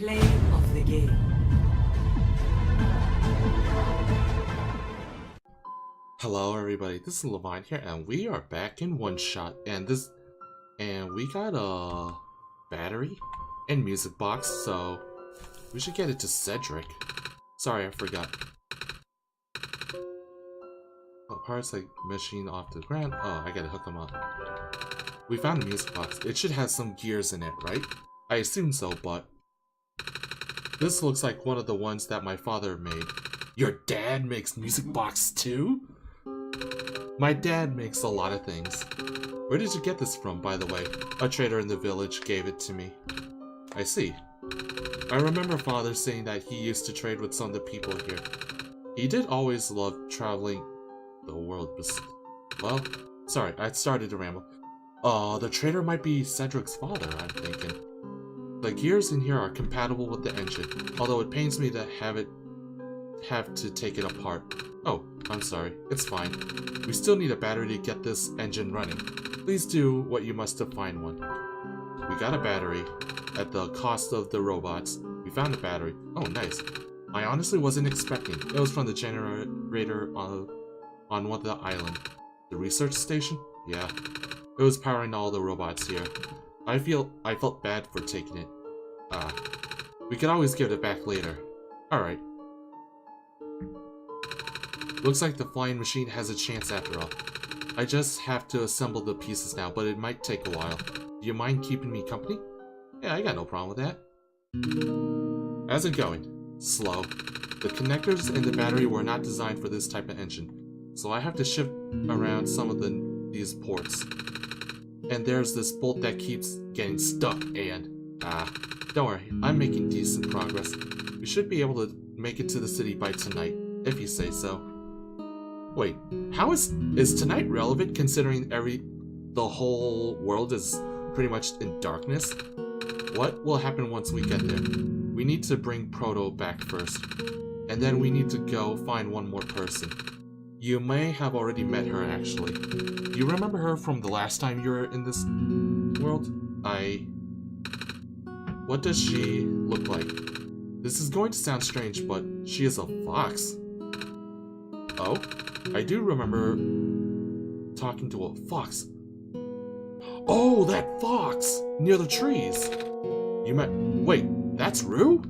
Play of the game. Hello everybody, this is Levont here, and we are back in Oneshot, and we got a battery and music box, so we should get it to Cedric. Sorry, I forgot. Oh, parts like machine off the ground. Oh, I gotta hook them up. We found the music box. It should have some gears in it, right? I assume so, but this looks like one of the ones that my father made. Your dad makes music box too? My dad makes a lot of things. Where did you get this from, by the way? A trader in the village gave it to me. I see. I remember father saying that he used to trade with some of the people here. He did always love traveling the world, well, sorry, I started to ramble. The trader might be Cedric's father, I'm thinking. The gears in here are compatible with the engine, although it pains me to have to take it apart. Oh, I'm sorry. It's fine. We still need a battery to get this engine running. Please do what you must to find one. We got a battery at the cost of the robots. We found a battery. Oh, nice. I honestly wasn't expecting. It was from the generator on one of the island. The research station? Yeah. It was powering all the robots here. I felt bad for taking it. We could always give it back later. Alright. Looks like the flying machine has a chance after all. I just have to assemble the pieces now, but it might take a while. Do you mind keeping me company? Yeah, I got no problem with that. How's it going? Slow. The connectors and the battery were not designed for this type of engine, so I have to shift around some of these ports. And there's this bolt that keeps getting stuck, and don't worry, I'm making decent progress. We should be able to make it to the city by tonight, if you say so. Wait, how is tonight relevant considering the whole world is pretty much in darkness? What will happen once we get there? We need to bring Proto back first, and then we need to go find one more person. You may have already met her, actually. Do you remember her from the last time you were in this world? What does she look like? This is going to sound strange, but she is a fox. Oh? I do remember talking to a fox. Oh, that fox! Near the trees! Wait, that's Rue?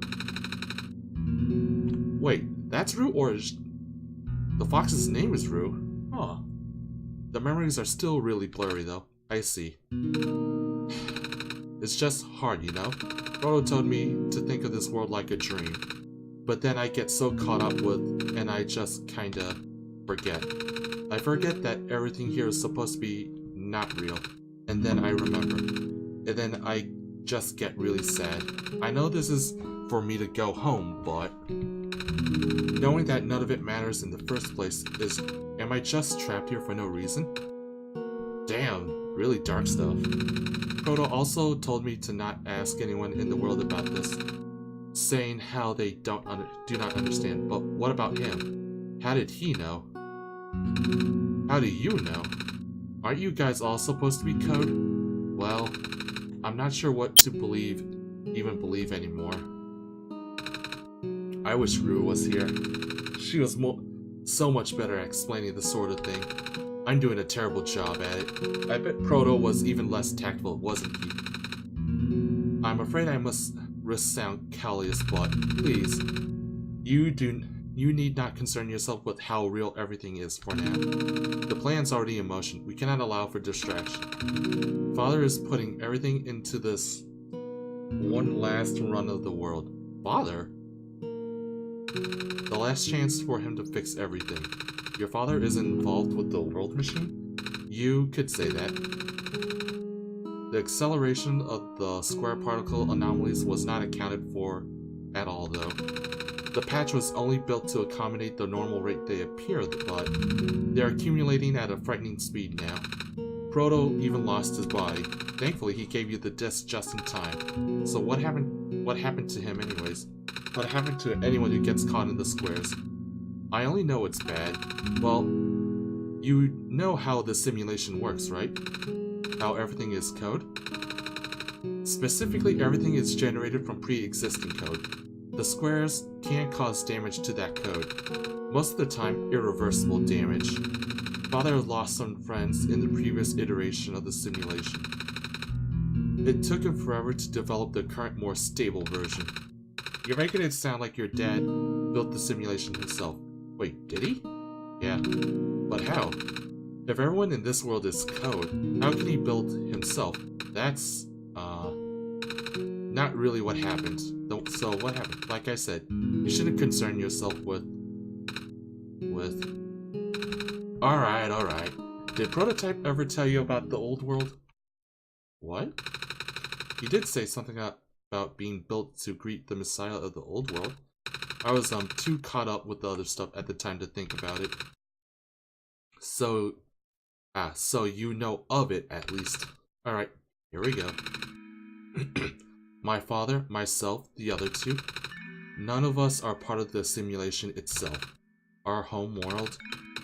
Wait, that's Rue, or the fox's name is Rue? Huh. The memories are still really blurry, though. I see. It's just hard, you know? Proto told me to think of this world like a dream. But then I get so caught up with, and I just kinda forget. I forget that everything here is supposed to be not real. And then I remember. And then I just get really sad. I know this is for me to go home, but knowing that none of it matters in the first place am I just trapped here for no reason? Damn, really dark stuff. Proto also told me to not ask anyone in the world about this, saying how they do not understand. But what about him? How did he know? How do you know? Aren't you guys all supposed to be code? Well, I'm not sure what to even believe anymore. I wish Rue was here. She was so much better at explaining this sort of thing. I'm doing a terrible job at it. I bet Proto was even less tactful, wasn't he? I'm afraid I must risk sound callous, but please, you need not concern yourself with how real everything is for now. The plan's already in motion. We cannot allow for distraction. Father is putting everything into this one last run of the world. Father? The last chance for him to fix everything. Your father is involved with the world machine? You could say that. The acceleration of the square particle anomalies was not accounted for at all, though. The patch was only built to accommodate the normal rate they appear, but they're accumulating at a frightening speed now. Proto even lost his body. Thankfully, he gave you the disc just in time. So what happened to him anyways? What happened to anyone who gets caught in the squares? I only know it's bad. Well, you know how the simulation works, right? How everything is code? Specifically, everything is generated from pre-existing code. The squares can't cause damage to that code. Most of the time, irreversible damage. Father lost some friends in the previous iteration of the simulation. It took him forever to develop the current, more stable version. You're making it sound like your dad built the simulation himself. Wait, did he? Yeah. But how? If everyone in this world is code, how can he build himself? That's, not really what happened. So what happened? Like I said, you shouldn't concern yourself with... Alright. Did Prototype ever tell you about the old world? What? He did say something about being built to greet the Messiah of the old world. I was, too caught up with the other stuff at the time to think about it. So you know of it, at least. Alright, here we go. My father, myself, the other two. None of us are part of the simulation itself. Our home world,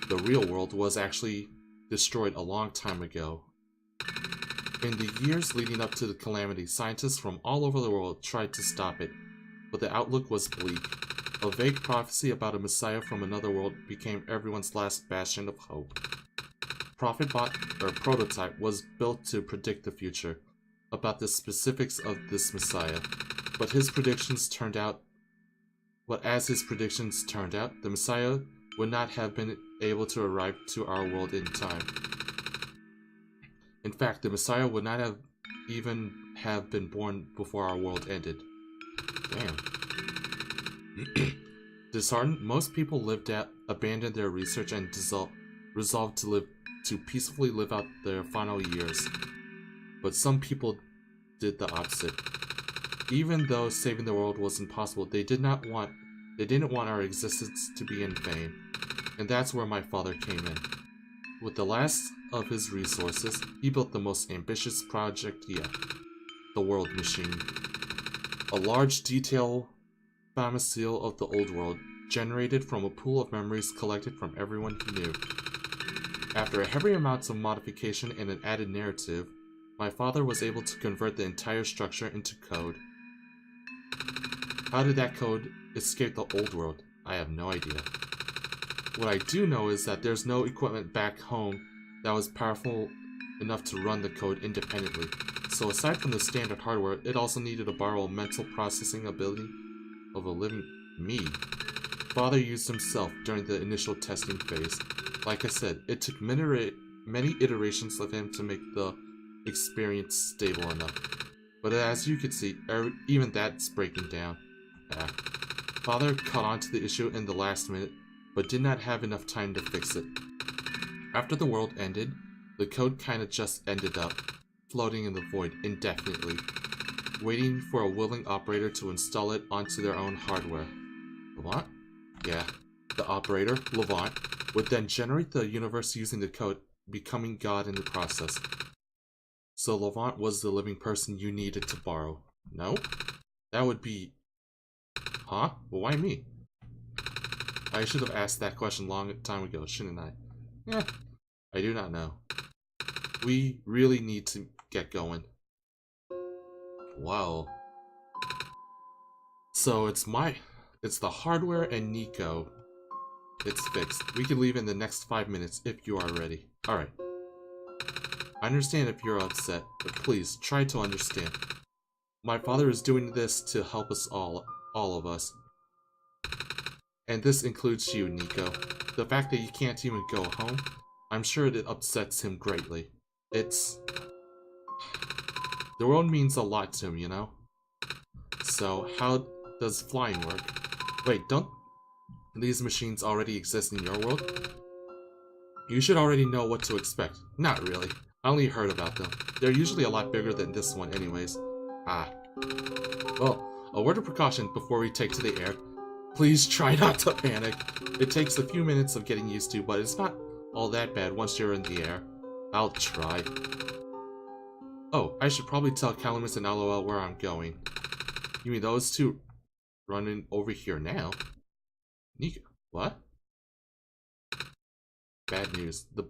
the real world, was actually destroyed a long time ago. In the years leading up to the calamity, scientists from all over the world tried to stop it, but the outlook was bleak. A vague prophecy about a messiah from another world became everyone's last bastion of hope. Prototype was built to predict the future, about the specifics of this messiah, but as his predictions turned out, the messiah would not have been able to arrive to our world in time. In fact, the messiah would not have even been born before our world ended. Damn. Disheartened, most people abandoned their research and resolved to peacefully live out their final years. But some people did the opposite. Even though saving the world was impossible, they didn't want our existence to be in vain. And that's where my father came in. With the last of his resources, he built the most ambitious project yet. The World Machine. A large, detailed facsimile of the old world, generated from a pool of memories collected from everyone he knew. After a heavy amount of modification and an added narrative, my father was able to convert the entire structure into code. How did that code escape the old world? I have no idea. What I do know is that there's no equipment back home that was powerful enough to run the code independently. So aside from the standard hardware, it also needed to borrow a mental processing ability of a living me. Father used himself during the initial testing phase. Like I said, it took many iterations of him to make the experience stable enough. But as you can see, even that's breaking down. Father caught on to the issue in the last minute, but did not have enough time to fix it. After the world ended, the code kinda just ended up, floating in the void indefinitely, waiting for a willing operator to install it onto their own hardware. Levont? Yeah. The operator, Levont, would then generate the universe using the code, becoming God in the process. So Levont was the living person you needed to borrow. No? That would be... Huh? Well, why me? I should have asked that question long time ago, shouldn't I? Yeah, I do not know. We really need to get going. Wow. So it's the hardware and Nico. It's fixed. We can leave in the next 5 minutes if you are ready. Alright. I understand if you're upset, but please, try to understand. My father is doing this to help us all of us. And this includes you, Nico. The fact that you can't even go home, I'm sure it upsets him greatly. The world means a lot to him, you know? So, how does flying work? Wait, don't these machines already exist in your world? You should already know what to expect. Not really. I only heard about them. They're usually a lot bigger than this one anyways. Ah. Well, a word of precaution before we take to the air. Please try not to panic. It takes a few minutes of getting used to, but it's not all that bad once you're in the air. I'll try. Oh, I should probably tell Calamus and LOL where I'm going. You mean those two running over here now? Nico, what? Bad news. The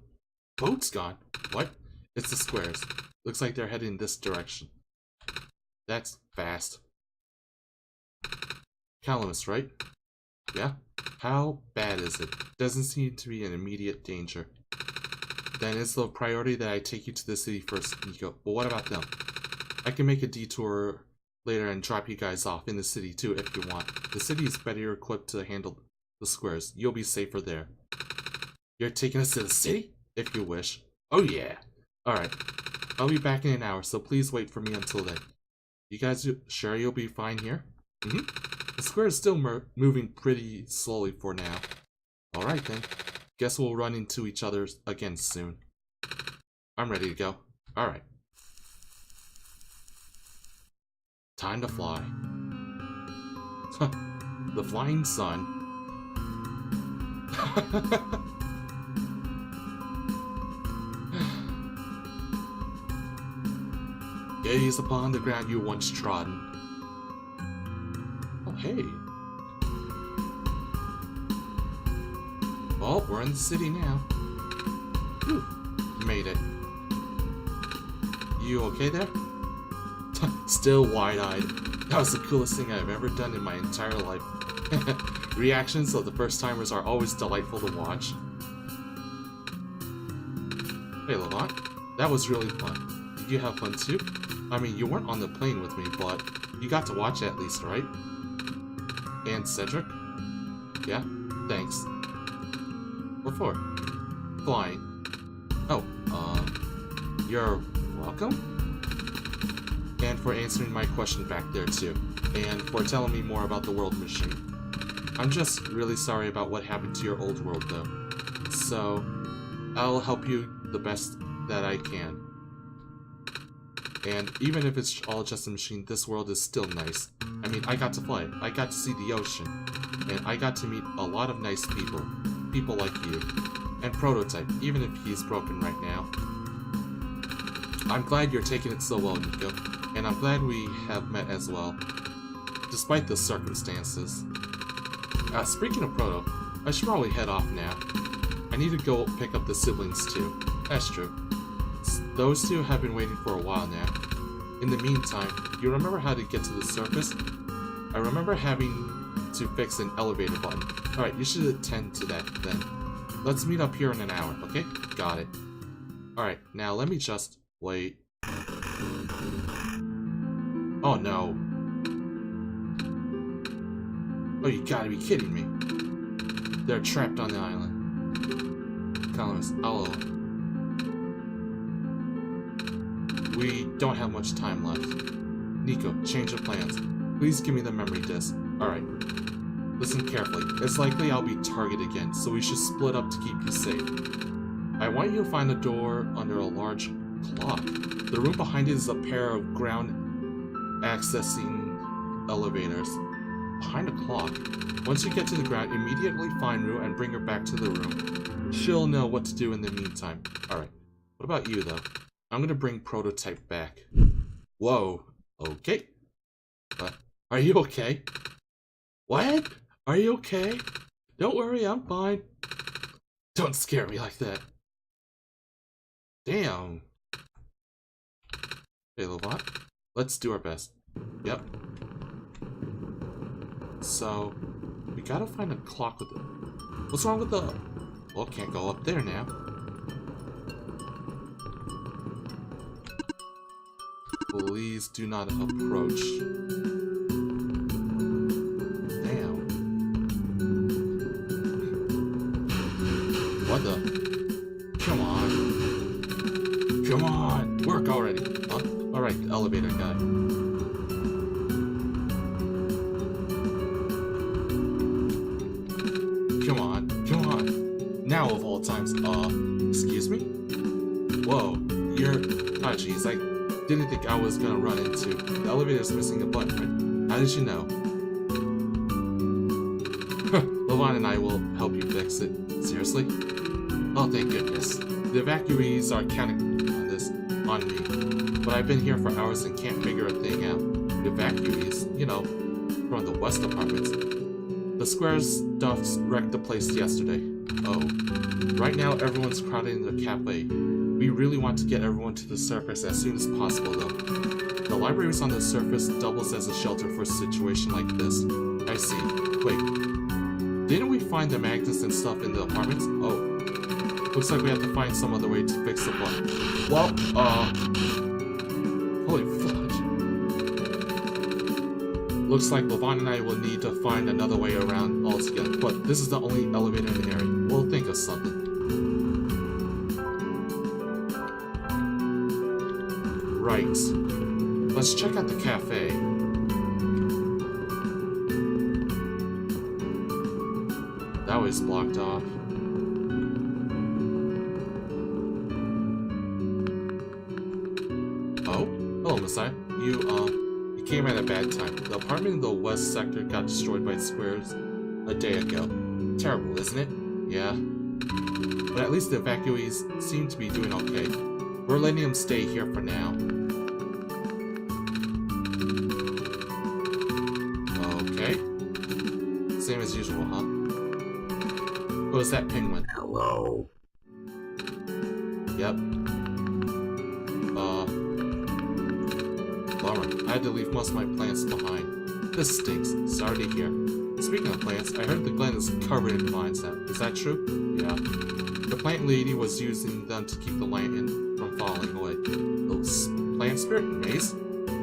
boat's gone. What? It's the squares. Looks like they're heading this direction. That's fast. Calamus, right? Yeah? How bad is it? Doesn't seem to be an immediate danger. Then it's the priority that I take you to the city first, Nico. But what about them? I can make a detour later and drop you guys off in the city too if you want. The city is better equipped to handle the squares. You'll be safer there. You're taking us to the city? If you wish. Oh yeah. Alright. I'll be back in an hour, so please wait for me until then. You guys sure you'll be fine here? The square is still moving pretty slowly for now. Alright then. Guess we'll run into each other again soon. I'm ready to go. Alright. Time to fly. The flying sun. Gaze upon the ground you once trodden. Oh, hey. Well, we're in the city now. Whew. Made it. You okay there? Still wide-eyed. That was the coolest thing I've ever done in my entire life. Reactions of the first-timers are always delightful to watch. Hey, Levont. That was really fun. Did you have fun too? I mean, you weren't on the plane with me, but you got to watch at least, right? And Cedric? Yeah? Thanks. What for? Flying. Oh, you're welcome? And for answering my question back there too. And for telling me more about the world machine. I'm just really sorry about what happened to your old world though. So, I'll help you the best that I can. And even if it's all just a machine, this world is still nice. I mean, I got to fly, I got to see the ocean, and I got to meet a lot of nice people. People like you. And Prototype, even if he's broken right now. I'm glad you're taking it so well, Nico. And I'm glad we have met as well. Despite the circumstances. Speaking of Proto, I should probably head off now. I need to go pick up the siblings too. That's true. Those two have been waiting for a while now. In the meantime, you remember how to get to the surface? I remember having to fix an elevator button. Alright, you should attend to that then. Let's meet up here in an hour, okay? Got it. Alright, now let me just wait. Oh no. Oh, you gotta be kidding me. They're trapped on the island. Colors, we don't have much time left. Nico, change of plans. Please give me the memory disk. Alright. Listen carefully. It's likely I'll be targeted again, so we should split up to keep you safe. I want you to find a door under a large clock. The room behind it is a pair of ground accessing elevators. Behind a clock. Once you get to the ground, immediately find Rue and bring her back to the room. She'll know what to do in the meantime. Alright. What about you, though? I'm gonna bring Prototype back. Whoa. Okay. Are you okay? What? Are you okay? Don't worry, I'm fine. Don't scare me like that. Damn. Hey, Levont. Let's do our best. Yep. So, we gotta find a clock with it. What's wrong with the... Well, can't go up there now. Please do not approach. Damn. What the? Come on. Come on! Work already! Huh? Alright, elevator guy. Come on, come on. Now of all times. Excuse me? Whoa, you're... Oh jeez, I didn't think I was gonna run into... The elevator's missing a button, right? How did you know? Levont and I will help you fix it. Seriously? Oh, thank goodness. The evacuees are counting on me. But I've been here for hours and can't figure a thing out. The evacuees, you know, from the West apartments. The square's stuffs wrecked the place yesterday. Oh. Right now, everyone's crowded in the cafe. We really want to get everyone to the surface as soon as possible, though. The libraries on the surface doubles as a shelter for a situation like this. I see. Wait. Didn't we find the magnets and stuff in the apartments? Oh. Looks like we have to find some other way to fix the bug. Well, holy fudge. Looks like Levont and I will need to find another way around altogether, but this is the only elevator in the area. We'll think of something. Right. Let's check out the cafe. That was blocked off. Oh? Hello, Messiah. You came at a bad time. The apartment in the west sector got destroyed by squares a day ago. Terrible, isn't it? Yeah. But at least the evacuees seem to be doing okay. We're letting them stay here for now. Okay. Same as usual, huh? Oh, is that penguin? Hello. Yep. Bummer. I had to leave most of my plants behind. This stinks. Sorry to hear. Speaking of plants, I heard the glen is covered in vines now. Is that true? Yeah. The plant lady was using them to keep the lion from falling away. Those plant spirit maze?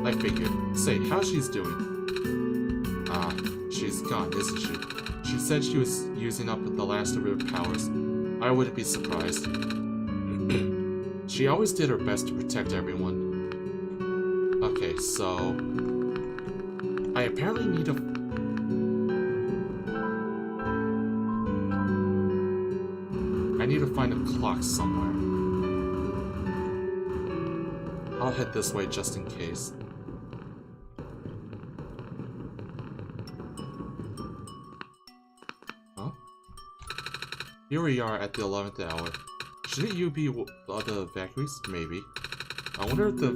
I figured. Say, how she's doing? She's gone, isn't she? She said she was using up the last of her powers. I wouldn't be surprised. She always did her best to protect everyone. Okay, so... I apparently need to... I need to find a clock somewhere. I'll head this way just in case. Huh? Here we are at the 11th hour. Shouldn't you be the other evacuees? Maybe. I wonder if the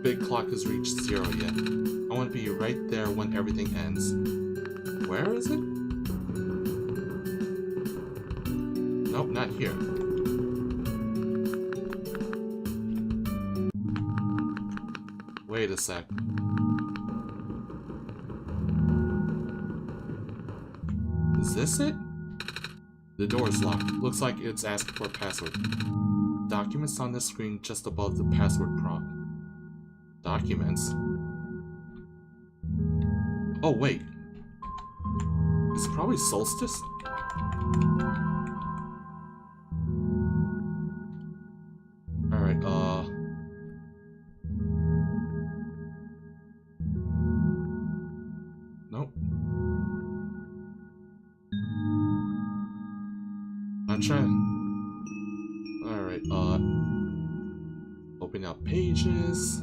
big clock has reached 0 yet. I want to be right there when everything ends. Where is it? Nope, not here. Wait a sec. Is this it? The door is locked. Looks like it's asking for a password. Documents on the screen just above the password prompt. Documents? Oh, wait. It's probably Solstice? Alright, nope. I'm trying. Alright, open up pages.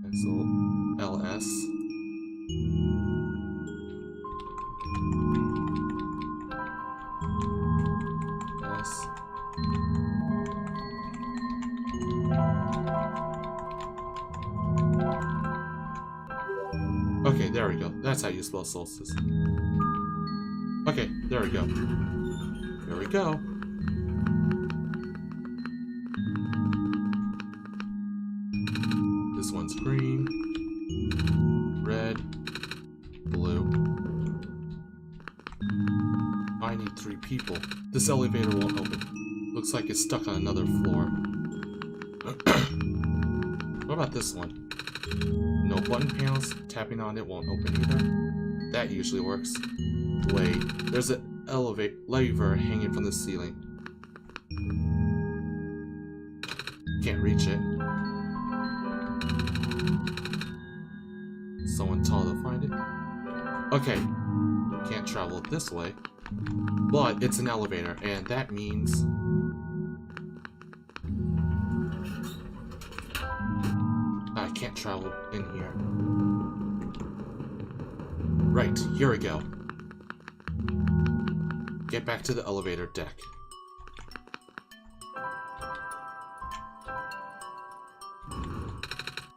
Cancel LS. S. Okay, there we go. That's how you spell solstice. Okay, there we go. Here we go. This one's green, red, blue. I need 3 people. This elevator won't open. Looks like it's stuck on another floor. What about this one? No button panels. Tapping on it won't open either. That usually works. Wait, there's an lever hanging from the ceiling. Can't reach it. Someone tall to find it. Okay, can't travel this way. But it's an elevator, and that means... I can't travel in here. Right, here we go. Get back to the elevator deck.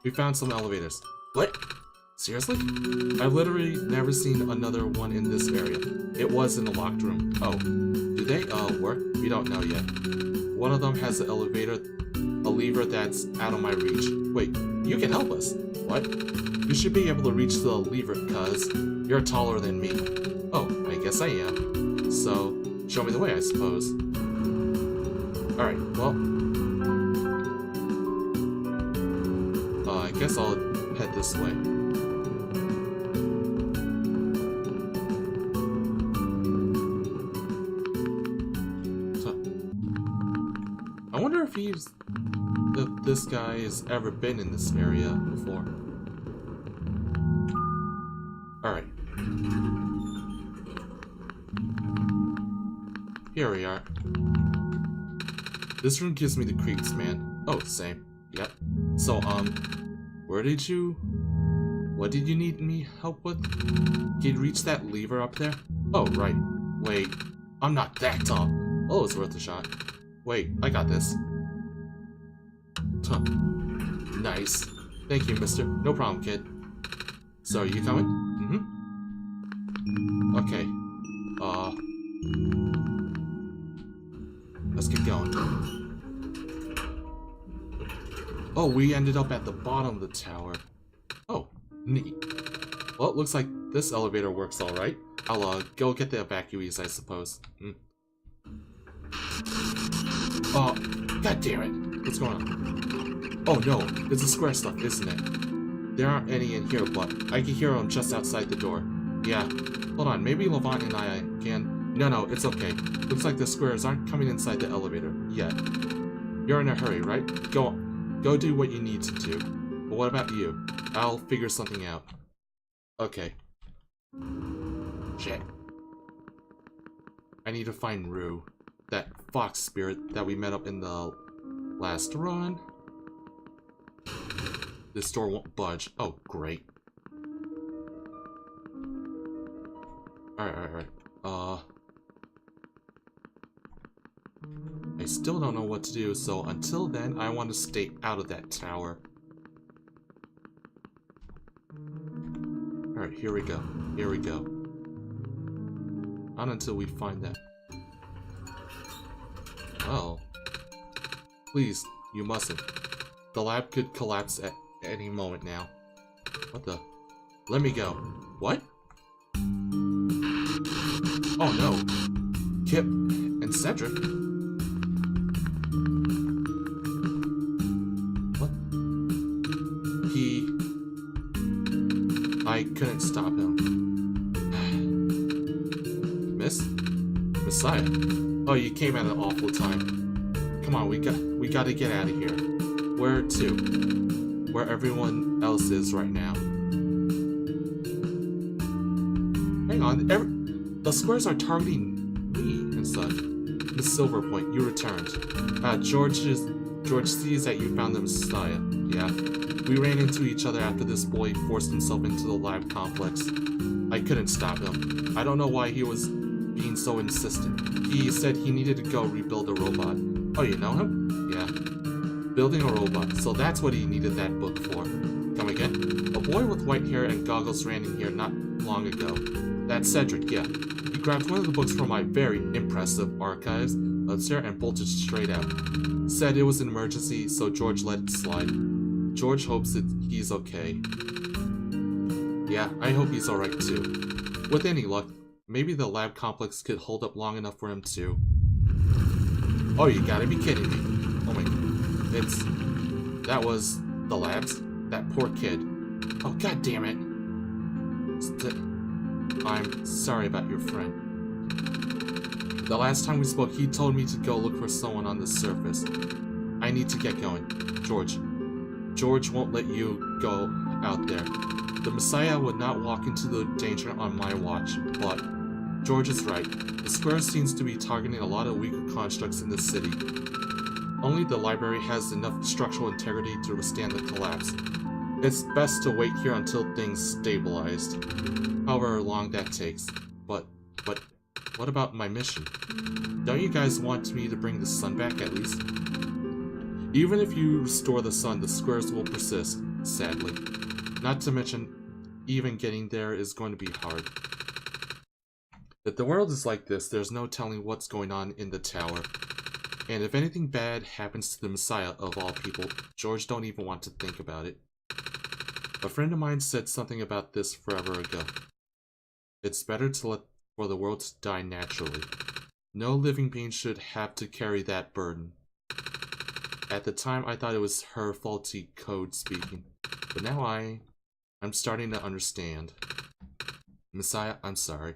We found some elevators. What? Seriously? I've literally never seen another one in this area. It was in the locked room. Oh. Do they, work? We don't know yet. One of them has the elevator A lever that's out of my reach. Wait, you can help us. What? You should be able to reach the lever, cuz you're taller than me. Oh, I guess I am. So, show me the way, I suppose. Alright, well... I guess I'll head this way. I wonder if this guy has ever been in this area before. Alright. Here we are. This room gives me the creeps, man. Oh, same. Yep. So, what did you need me help with? Can you reach that lever up there? Oh, right. Wait. I'm not that tall. Oh, it's worth a shot. Wait, I got this. Huh. Nice. Thank you, mister. No problem, kid. So, are you coming? Mm-hmm. Okay. Let's get going. Oh, we ended up at the bottom of the tower. Oh, neat. Well, it looks like this elevator works alright. I'll, go get the evacuees, I suppose. Oh, god damn it. What's going on? Oh no, it's the square stuff, isn't it? There aren't any in here, but I can hear them just outside the door. Yeah. Hold on, maybe Levont and I can... No, it's okay. Looks like the squares aren't coming inside the elevator yet. You're in a hurry, right? Go do what you need to do. But what about you? I'll figure something out. Okay. Shit. I need to find Rue. That fox spirit that we met up in the last run. This door won't budge. Oh, great. Alright. I still don't know what to do, so until then, I want to stay out of that tower. Alright, here we go. Not until we find that. Oh. Please, you mustn't. The lab could collapse at any moment now. What the? Let me go. What? Oh no. Kip and Cedric? What? I couldn't stop him. Messiah. Oh, you came at an awful time. Come on, we gotta get out of here. Where to? Where everyone else is right now. Hang on, the squares are targeting me and such. Miss Silverpoint, you returned. George sees that you found the Messiah. Yeah. We ran into each other after this boy forced himself into the lab complex. I couldn't stop him. I don't know why he was being so insistent. He said he needed to go rebuild a robot. Oh, you know him? Yeah. Building a robot, so that's what he needed that book for. Come again? A boy with white hair and goggles ran in here not long ago. That's Cedric, yeah. He grabbed one of the books from my very impressive archives upstairs and bolted straight out. Said it was an emergency, so George let it slide. George hopes that he's okay. Yeah, I hope he's alright too. With any luck, maybe the lab complex could hold up long enough for him to... Oh, you gotta be kidding me. Oh my god. That was the labs? That poor kid. Oh, god damn it. I'm sorry about your friend. The last time we spoke, he told me to go look for someone on the surface. I need to get going. George won't let you go out there. The Messiah would not walk into the danger on my watch, but George is right. The square seems to be targeting a lot of weaker constructs in the city. Only the library has enough structural integrity to withstand the collapse. It's best to wait here until things stabilized, however long that takes. But what about my mission? Don't you guys want me to bring the sun back at least? Even if you restore the sun, the squares will persist, sadly. Not to mention, even getting there is going to be hard. If the world is like this, there's no telling what's going on in the tower. And if anything bad happens to the Messiah of all people, George don't even want to think about it. A friend of mine said something about this forever ago. It's better to let for the world to die naturally. No living being should have to carry that burden. At the time, I thought it was her faulty code speaking, but now I'm starting to understand. Messiah, I'm sorry.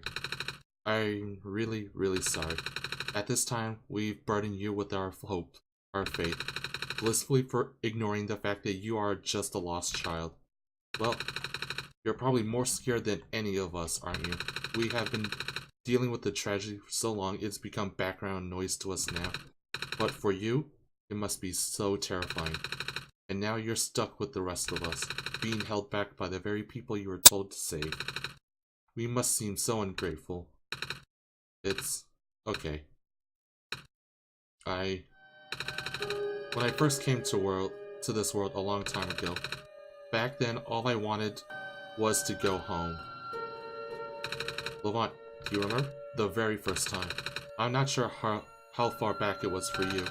I'm really, really sorry. At this time, we've burdened you with our hope, our faith, blissfully for ignoring the fact that you are just a lost child. Well, you're probably more scared than any of us, aren't you? We have been dealing with the tragedy for so long, it's become background noise to us now. But for you, it must be so terrifying. And now you're stuck with the rest of us, being held back by the very people you were told to save. We must seem so ungrateful. It's okay. When I first came to this world a long time ago, back then all I wanted was to go home. Levont, do you remember? The very first time. I'm not sure how far back it was for you,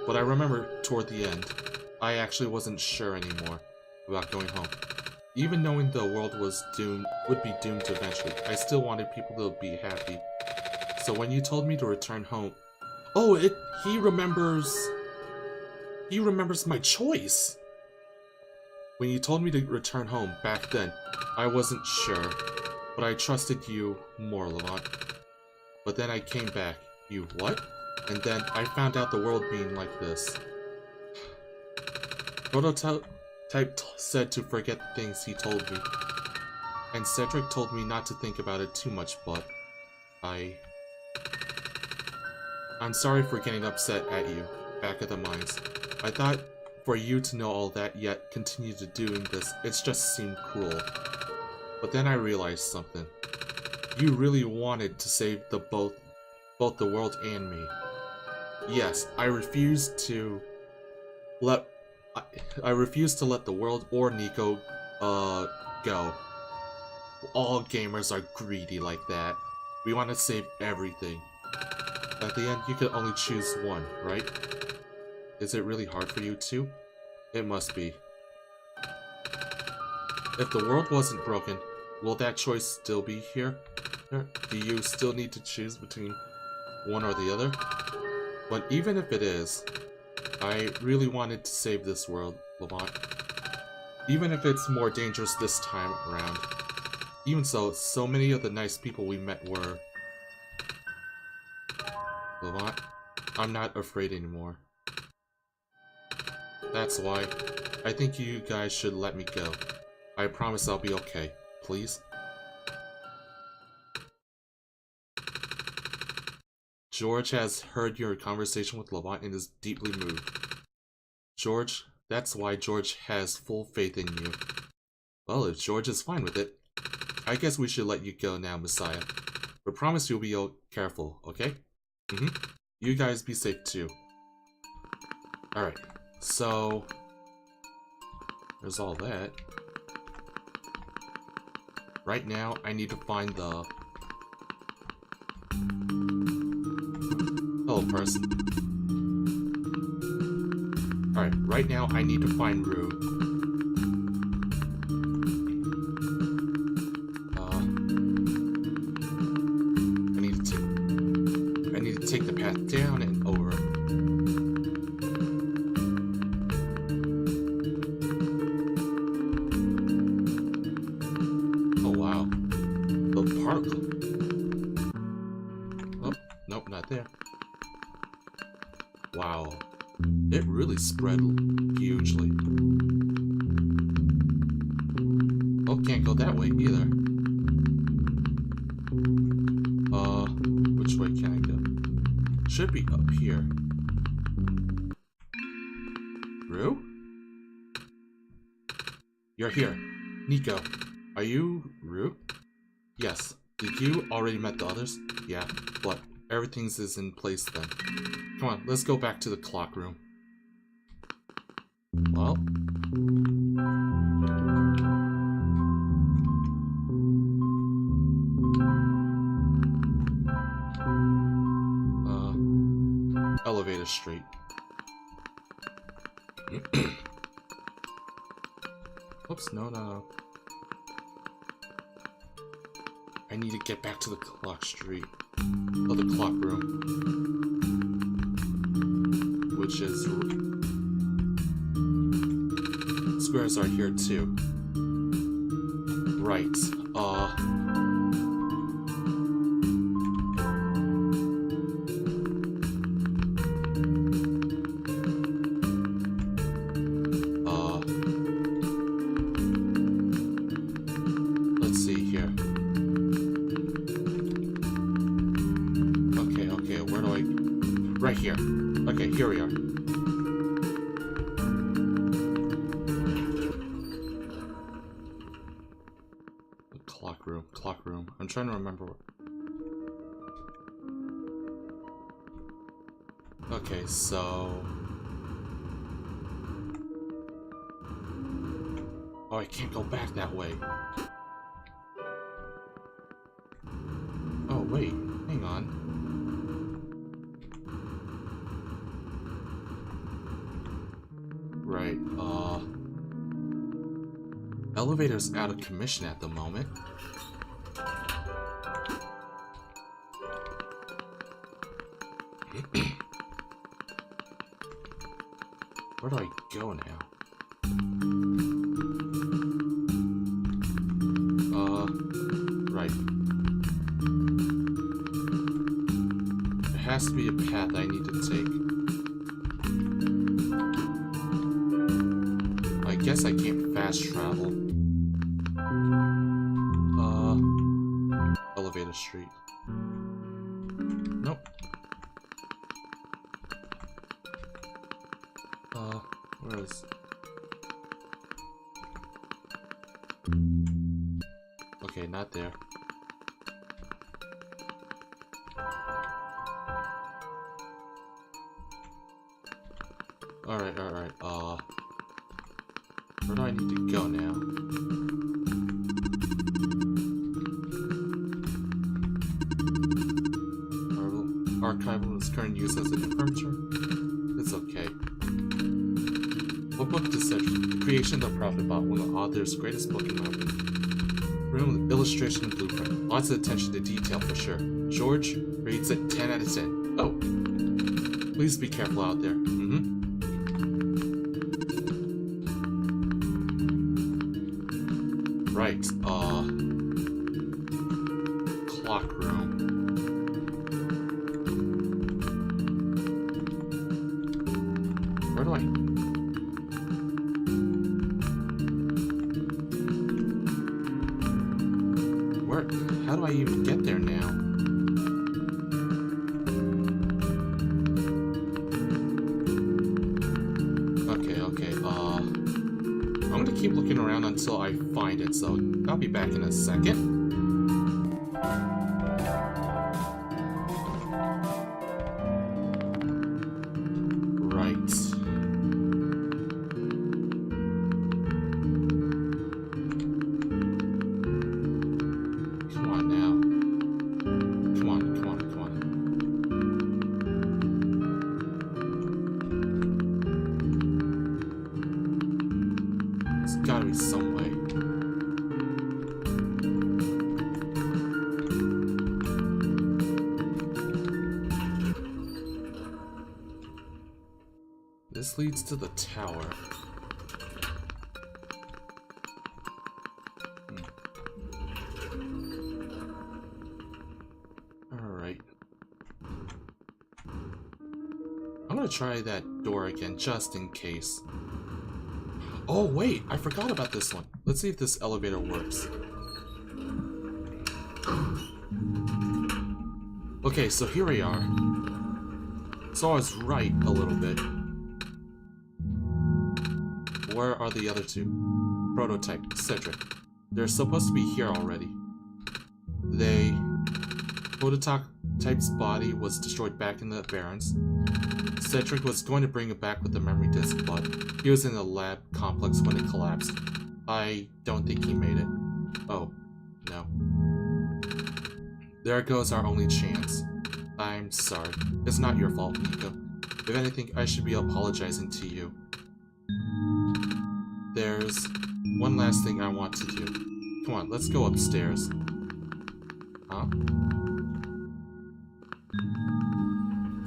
but I remember toward the end, I actually wasn't sure anymore about going home. Even knowing the world would be doomed eventually, I still wanted people to be happy. So when you told me to return home, he remembers my choice. When you told me to return home back then, I wasn't sure, but I trusted you more, Levont. But then I came back. You what? And then I found out the world being like this. Prototype said to forget the things he told me. And Cedric told me not to think about it too much, but I'm sorry for getting upset at you, back at the mines. I thought for you to know all that, yet continue to doing this, it just seemed cruel. But then I realized something. You really wanted to save both the world and me. Yes, I refuse to let the world or Nico, go. All gamers are greedy like that. We want to save everything. At the end, you could only choose one, right? Is it really hard for you too? It must be. If the world wasn't broken, will that choice still be here? Do you still need to choose between one or the other? But even if it is, I really wanted to save this world, Levont. Even if it's more dangerous this time around. Even so many of the nice people we met were... Levont, I'm not afraid anymore. That's why I think you guys should let me go. I promise I'll be okay. Please? George has heard your conversation with Levont and is deeply moved. George, that's why George has full faith in you. Well, if George is fine with it, I guess we should let you go now, Messiah. But promise you'll be careful, okay? You guys be safe too. Alright, so... there's all that. Right now, I need to find the... hello, person. Alright, right now, I need to find Rue. I need to take the path down and over. Nope, not there. Wow. It really spread hugely. Oh, can't go that way either. Which way can I go? Should be up here. Rue? You're here. Nico. Are you Rue? Yes. Did you already met the others? Yeah, but everything's is in place then. Come on, let's go back to the clock room. Well. Elevator Street. Oops, no. I need to get back to the clock street. Oh, the clock room. Which is... Squares are here too. Right, let's see here. Okay, where do I... Right here. Okay, here we are. Clock room. I'm trying to remember. Okay, so... Oh, I can't go back that way. Oh, wait. Hang on. Right, elevator's out of commission at the moment. Where do I go now? Right. There has to be a path I need to take. I guess I can't fast travel. Elevator Street. Nope. Where is... Okay, not there. Alright. Where do I need to go now? Archival is currently used as an infirmary. It's okay. What book does such? The Creation of the Prophet Bot, one of the author's greatest book in my opinion. Room with illustration and blueprint. Lots of attention to detail for sure. George rates it 10 out of 10. Oh. Please be careful out there. Right, clock room. Where do I... How do I even get there now? Okay, I'm gonna keep looking around until I find it, so I'll be back in a second. Gotta be some way. This leads to the tower. Alright. I'm gonna try that door again, just in case. Oh, wait, I forgot about this one. Let's see if this elevator works. Okay, so here we are. So I was right a little bit. Where are the other two? Prototype, Cedric. They're supposed to be here already. Prototype's body was destroyed back in the Barrens. Cedric was going to bring it back with the memory disk, but he was in the lab complex when it collapsed. I don't think he made it. Oh, no. There goes our only chance. I'm sorry. It's not your fault, Nico. If anything, I should be apologizing to you. There's one last thing I want to do. Come on, let's go upstairs. Huh?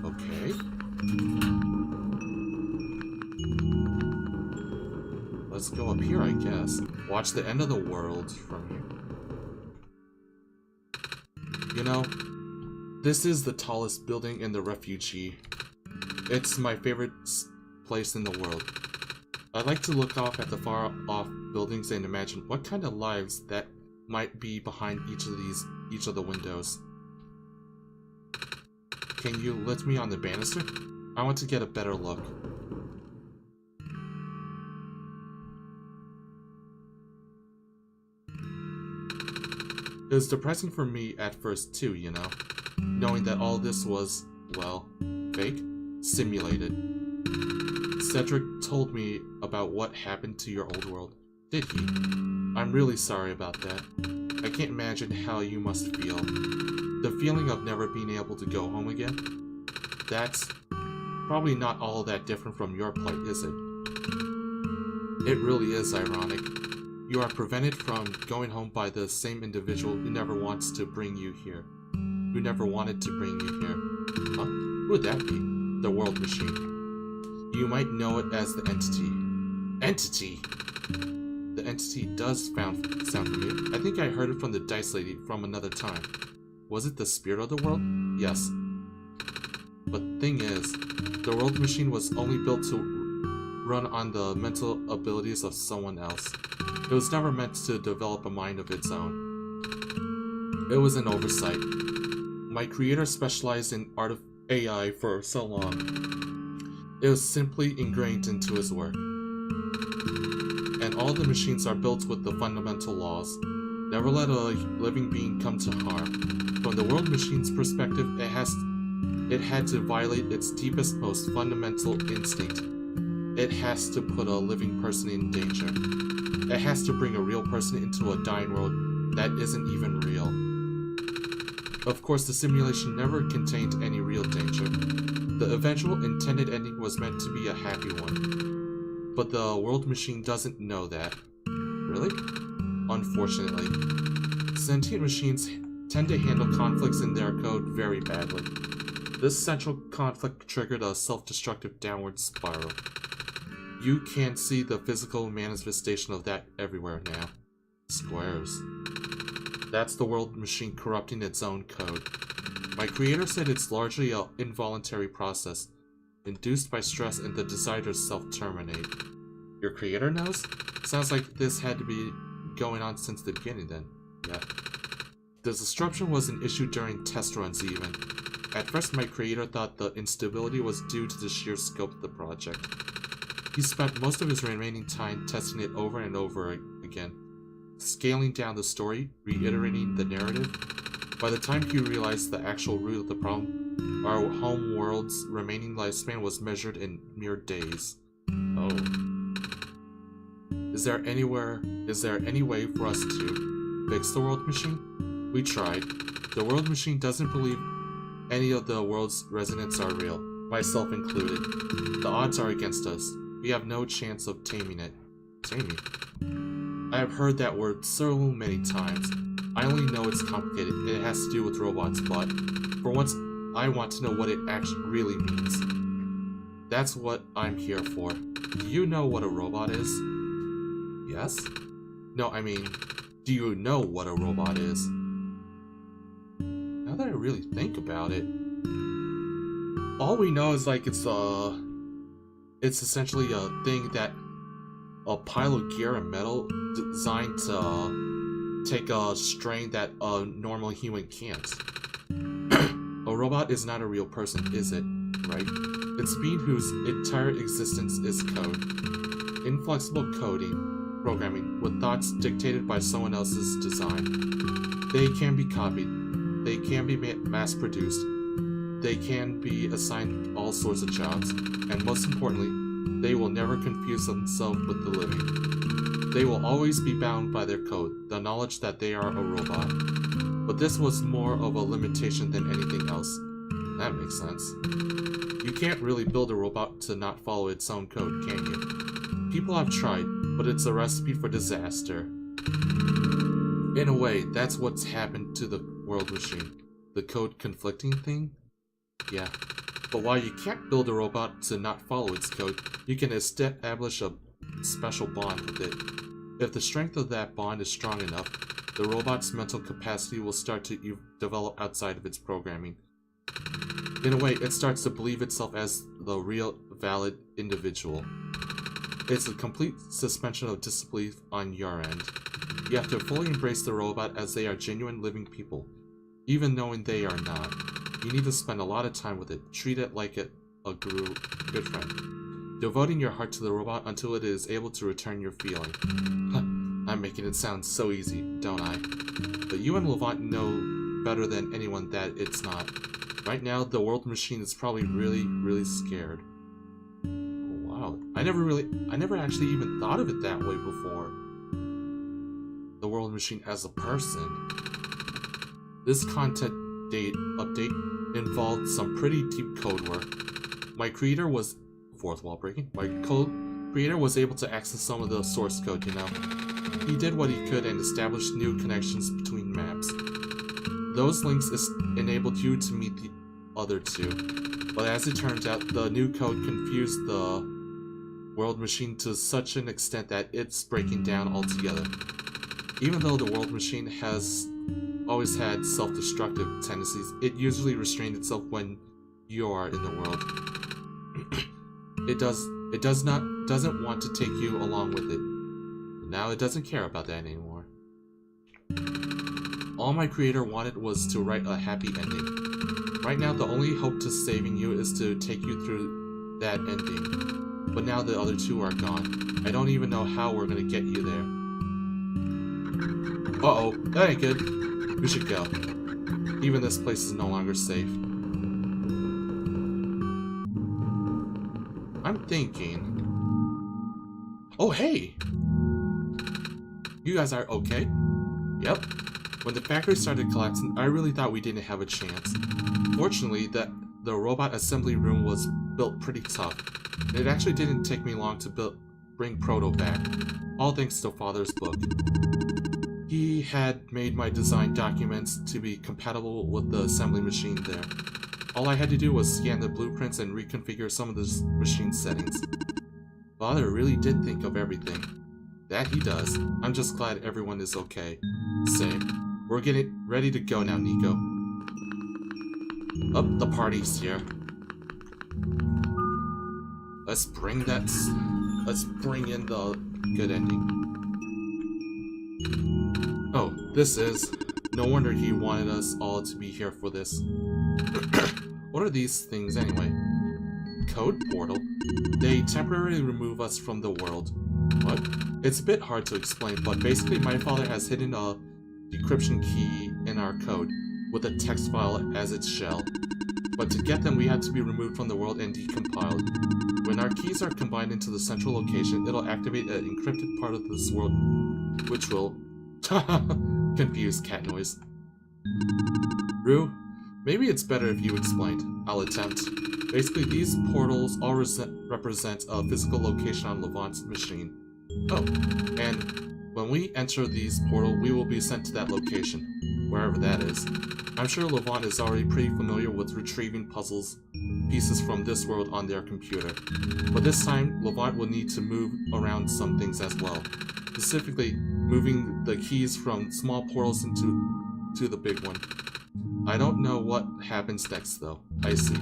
Okay. Let's go up here, I guess. Watch the end of the world from here. You know, this is the tallest building in the refugee. It's my favorite place in the world. I like to look off at the far-off buildings and imagine what kind of lives that might be behind each of the windows. Can you lift me on the banister? I want to get a better look. It was depressing for me at first too, you know, knowing that all this was, well, fake, simulated. Cedric told me about what happened to your old world. Did he? I'm really sorry about that. I can't imagine how you must feel. The feeling of never being able to go home again? That's probably not all that different from your plight, is it? It really is ironic. You are prevented from going home by the same individual who never wants to bring you here. Who never wanted to bring you here. Huh? Who would that be? The World Machine. You might know it as the Entity. Entity? The Entity does sound familiar. I think I heard it from the Dice Lady from another time. Was it the spirit of the world? Yes. But thing is, the World Machine was only built to run on the mental abilities of someone else. It was never meant to develop a mind of its own. It was an oversight. My creator specialized in art of AI for so long. It was simply ingrained into his work. And all the machines are built with the fundamental laws. Never let a living being come to harm. From the World Machine's perspective, it had to violate its deepest, most fundamental instinct. It has to put a living person in danger. It has to bring a real person into a dying world that isn't even real. Of course, the simulation never contained any real danger. The eventual intended ending was meant to be a happy one. But the World Machine doesn't know that. Really? Unfortunately. Sentient machines tend to handle conflicts in their code very badly. This central conflict triggered a self-destructive downward spiral. You can see the physical manifestation of that everywhere now. Squares. That's the World Machine corrupting its own code. My creator said it's largely an involuntary process, induced by stress and the desire to self-terminate. Your creator knows? Sounds like this had to be going on since the beginning then. Yeah. The disruption was an issue during test runs even. At first my creator thought the instability was due to the sheer scope of the project. He spent most of his remaining time testing it over and over again, scaling down the story, reiterating the narrative. By the time he realized the actual root of the problem, our home world's remaining lifespan was measured in mere days. Oh. Is there any way for us to fix the World Machine? We tried. The World Machine doesn't believe any of the world's residents are real, myself included. The odds are against us. We have no chance of taming it. Taming? I have heard that word so many times. I only know it's complicated and it has to do with robots, but for once, I want to know what it actually really means. That's what I'm here for. Do you know what a robot is? Yes? No, I mean, do you know what a robot is? Now that I really think about it, all we know is like it's essentially a thing that a pile of gear and metal designed to take a strain that a normal human can't. A robot is not a real person, is it? Right? It's a being whose entire existence is code. Inflexible coding, programming, with thoughts dictated by someone else's design. They can be copied. They can be mass-produced. They can be assigned all sorts of jobs. And most importantly, they will never confuse themselves with the living. They will always be bound by their code, the knowledge that they are a robot. But this was more of a limitation than anything else. That makes sense. You can't really build a robot to not follow its own code, can you? People have tried, but it's a recipe for disaster. In a way, that's what's happened to the world machine. The code conflicting thing? Yeah. But while you can't build a robot to not follow its code, you can establish a special bond with it. If the strength of that bond is strong enough, the robot's mental capacity will start to develop outside of its programming. In a way, it starts to believe itself as the real, valid individual. It's a complete suspension of disbelief on your end. You have to fully embrace the robot as they are genuine living people, even knowing they are not. You need to spend a lot of time with it, treat it like a good friend, devoting your heart to the robot until it is able to return your feeling. I'm making it sound so easy, don't I? But you and Levont know better than anyone that it's not. Right now, the world machine is probably really scared. Oh, wow. I never actually even thought of it that way before. The world machine as a person. This content update involved some pretty deep code work. My creator was fourth wall breaking. My creator was able to access some of the source code, you know. He did what he could and established new connections between maps. Those links enabled you to meet the other two, but as it turns out, the new code confused the world machine to such an extent that it's breaking down altogether. Even though the world machine has always had self-destructive tendencies, it usually restrains itself when you are in the world. It doesn't want to take you along with it. Now it doesn't care about that anymore. All my creator wanted was to write a happy ending. Right now, the only hope to saving you is to take you through that ending. But now the other two are gone. I don't even know how we're gonna get you there. Uh-oh, that ain't good. We should go. Even this place is no longer safe. I'm thinking... Oh, hey! You guys are okay? Yep. When the factory started collapsing, I really thought we didn't have a chance. Fortunately, the robot assembly room was built pretty tough. It actually didn't take me long to bring Proto back, all thanks to Father's book. He had made my design documents to be compatible with the assembly machine there. All I had to do was scan the blueprints and reconfigure some of the machine settings. Father really did think of everything. That he does. I'm just glad everyone is okay. Same. We're getting ready to go now, Nico. Oh, the party's here. Let's bring in the good ending. Oh, this is... No wonder he wanted us all to be here for this. What are these things anyway? Code portal? They temporarily remove us from the world. What? It's a bit hard to explain, but basically my father has hidden a decryption key in our code, with a text file as its shell. But to get them, we have to be removed from the world and decompiled. When our keys are combined into the central location, it'll activate an encrypted part of this world, which will... confuse cat noise. Rue, maybe it's better if you explained. I'll attempt. Basically, these portals all represent a physical location on Levont's machine. Oh, and when we enter these portals, we will be sent to that location, wherever that is. I'm sure Levont is already pretty familiar with retrieving pieces from this world on their computer. But this time, Levont will need to move around some things as well. Specifically, moving the keys from small portals to the big one. I don't know what happens next, though. I see.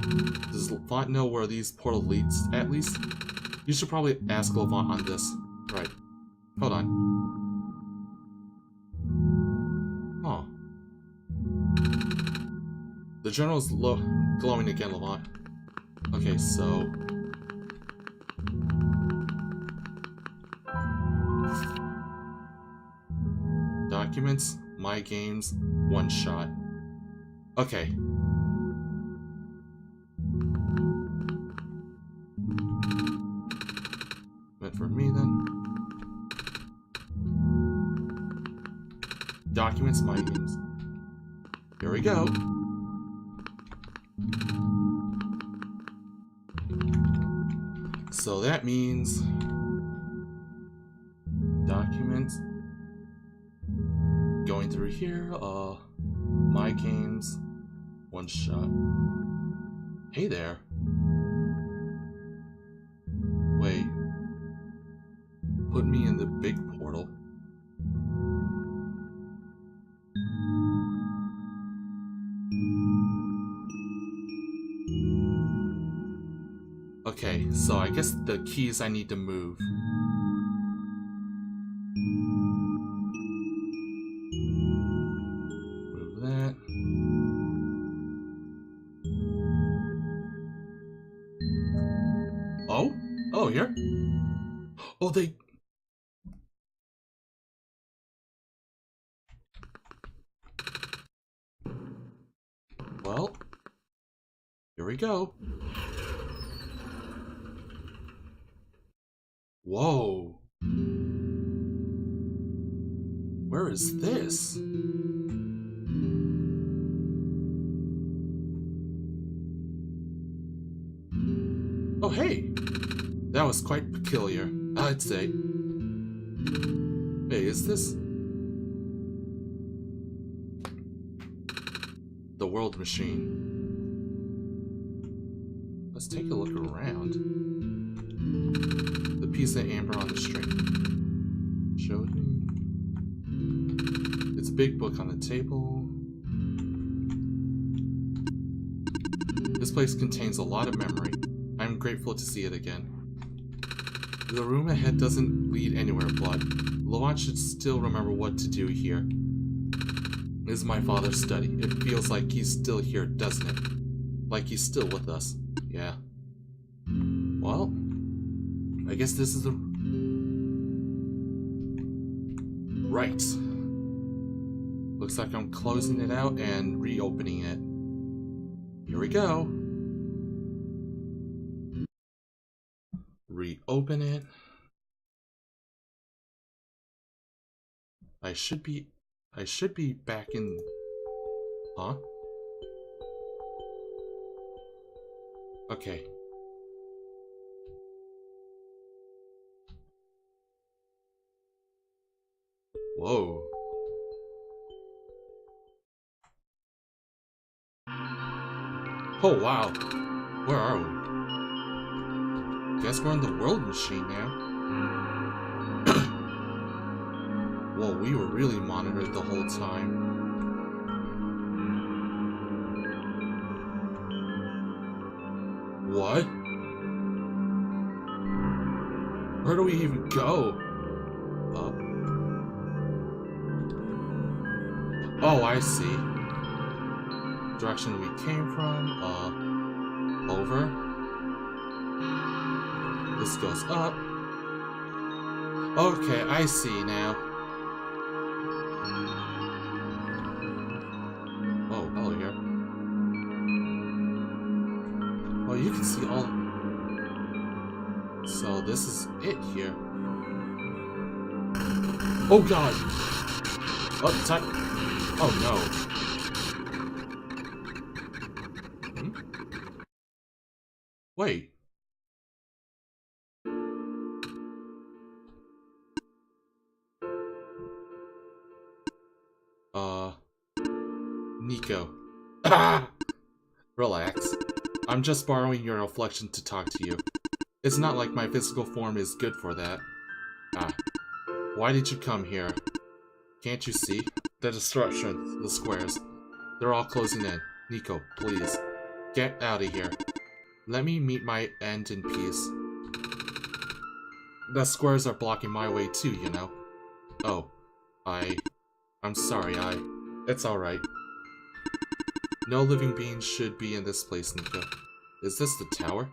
Does Levont know where these portals leads, at least? You should probably ask Levont on this. Right. Hold on. Oh. The journal is glowing again, Levont. Okay, so... Documents, my games, one shot. Okay. Meant for me then. Documents, my games. Here we go. So that means document going through here. My games, one shot. Hey there. Wait. Put me in the big portal. Okay, so I guess the keys I need to move. Move that. Oh? Oh, here? Oh, they... Well, here we go. Whoa. Where is this? Oh, hey. That was quite peculiar, I'd say. Hey, is this... the world machine? Let's take a look around. The piece of amber on the string. Showed me. It's a big book on the table. This place contains a lot of memory. I'm grateful to see it again. The room ahead doesn't lead anywhere, but Levont should still remember what to do here. This is my father's study. It feels like he's still here, doesn't it? Like he's still with us. Yeah. Well, I guess this is the... Right. Looks like I'm closing it out and reopening it. Here we go. Reopen it. I should be back in... Huh? Okay. Whoa. Oh, wow. Where are we? Guess we're in the world machine now. Whoa, we were really monitored the whole time. What? Where do we even go? Up. Oh, I see. Direction we came from. Over. This goes up. Okay, I see now. Oh, hello here. Oh, you can see all... So this is it here. Oh god! Oh, time... Oh no. Hmm? Wait. Nico. Ah! Relax. I'm just borrowing your reflection to talk to you. It's not like my physical form is good for that. Ah. Why did you come here? Can't you see? The destruction, the squares. They're all closing in. Nico, please. Get out of here. Let me meet my end in peace. The squares are blocking my way too, you know. Oh. I'm sorry, It's alright. No living being should be in this place, Nico. Is this the tower?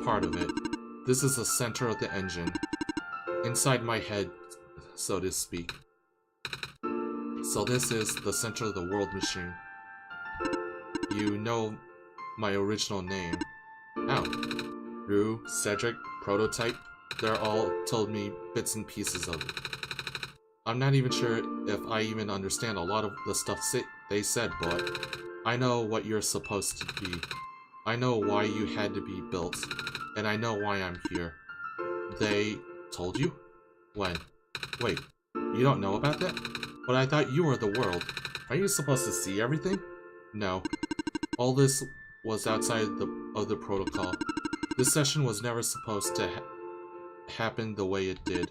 Part of it. This is the center of the engine. Inside my head, so to speak. So this is the center of the world machine. You know my original name. Ow. Rue, Cedric, Prototype, they're all told me bits and pieces of it. I'm not even sure if I even understand a lot of the stuff they said, but I know what you're supposed to be. I know why you had to be built, and I know why I'm here. They told you? When? Wait, you don't know about that? But I thought you were the world. Are you supposed to see everything? No. All this was outside of the protocol. This session was never supposed to happen the way it did.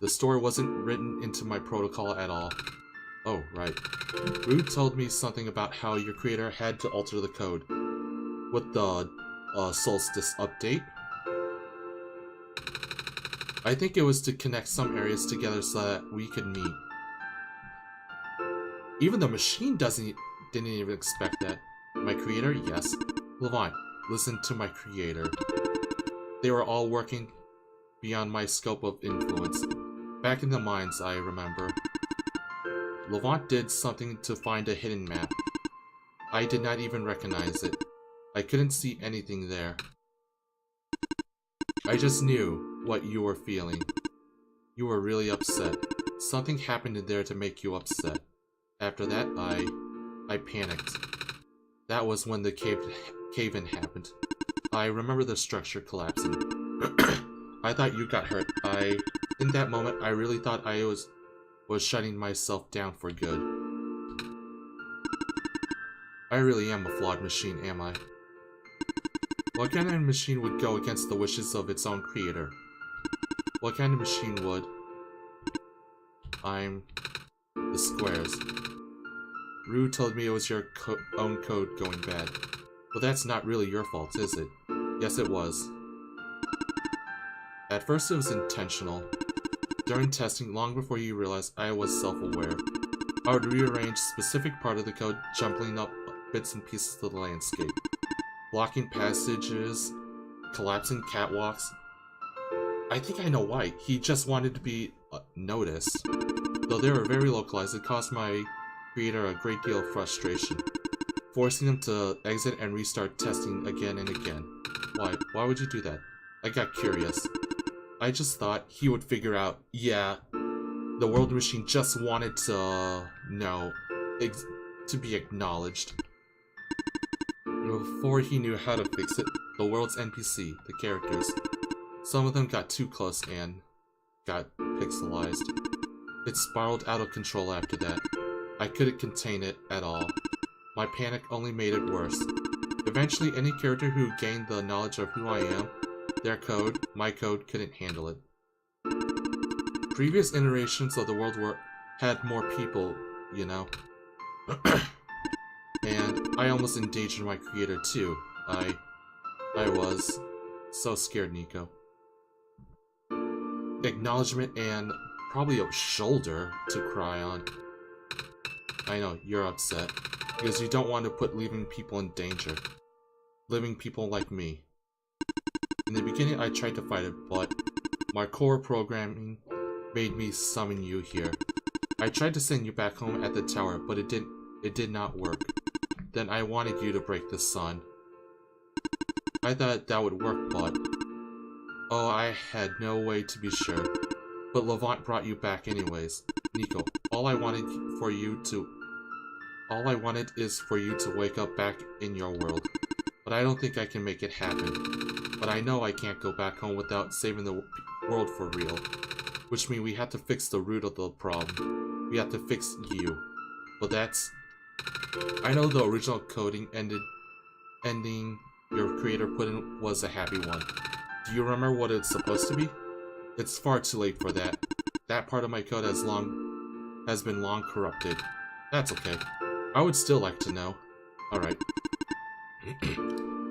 The story wasn't written into my protocol at all. Oh, right. Rude told me something about how your creator had to alter the code. With the Solstice update. I think it was to connect some areas together so that we could meet. Even the machine didn't even expect that. My creator? Yes. Levont, listen to my creator. They were all working beyond my scope of influence. Back in the mines, I remember. Levont did something to find a hidden map. I did not even recognize it. I couldn't see anything there. I just knew what you were feeling. You were really upset. Something happened in there to make you upset. After that, I panicked. That was when the cave-in happened. I remember the structure collapsing. I thought you got hurt. In that moment, I really thought I was shutting myself down for good. I really am a flawed machine, am I? What kind of machine would go against the wishes of its own creator? What kind of machine would? I'm the squares. Rue told me it was your own code going bad. Well, that's not really your fault, is it? Yes, it was. At first it was intentional. During testing, long before you realized I was self-aware, I would rearrange specific part of the code, jumbling up bits and pieces of the landscape. Blocking passages, collapsing catwalks. I think I know why. He just wanted to be noticed. Though they were very localized, it caused my creator a great deal of frustration, forcing him to exit and restart testing again and again. Why? Why would you do that? I got curious. I just thought he would figure out, yeah, the world machine just wanted to know, to be acknowledged. Before he knew how to fix it, the world's NPC, the characters, some of them got too close and got pixelized. It spiraled out of control after that. I couldn't contain it at all. My panic only made it worse. Eventually, any character who gained the knowledge of who I am, their code, my code, couldn't handle it. Previous iterations of the world had more people, you know. And I almost endangered my creator too. I was so scared, Nico. Acknowledgement and probably a shoulder to cry on. I know, you're upset. Because you don't want to put leaving people in danger. Living people like me. In the beginning I tried to fight it, but my core programming made me summon you here. I tried to send you back home at the tower, but it did not work. Then I wanted you to break the sun. I thought that would work, but... oh, I had no way to be sure. But Levont brought you back anyways. Nico, all I wanted is for you to wake up back in your world. But I don't think I can make it happen. But I know I can't go back home without saving the world for real. Which means we have to fix the root of the problem. We have to fix you. But that's... I know the original coding ending your creator put in was a happy one. Do you remember what it's supposed to be? It's far too late for that. That part of my code has been long corrupted. That's okay. I would still like to know. Alright.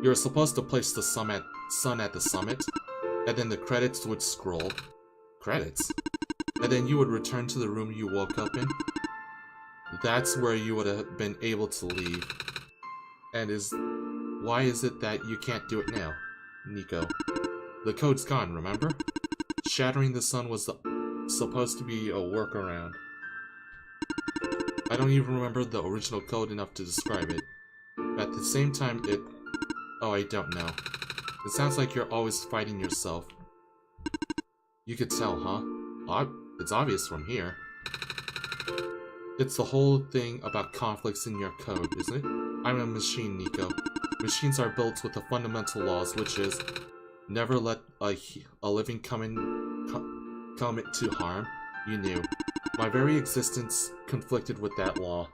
You're supposed to place the sun at the summit, and then the credits would scroll. Credits? And then you would return to the room you woke up in. That's where you would have been able to leave. And why is it that you can't do it now, Nico? The code's gone, remember? Shattering the sun was supposed to be a workaround. I don't even remember the original code enough to describe it. At the same time, oh, I don't know. It sounds like you're always fighting yourself. You could tell, huh? It's obvious from here. It's the whole thing about conflicts in your code, isn't it? I'm a machine, Nico. Machines are built with the fundamental laws, which is Never let a living come to harm. You knew. My very existence conflicted with that law.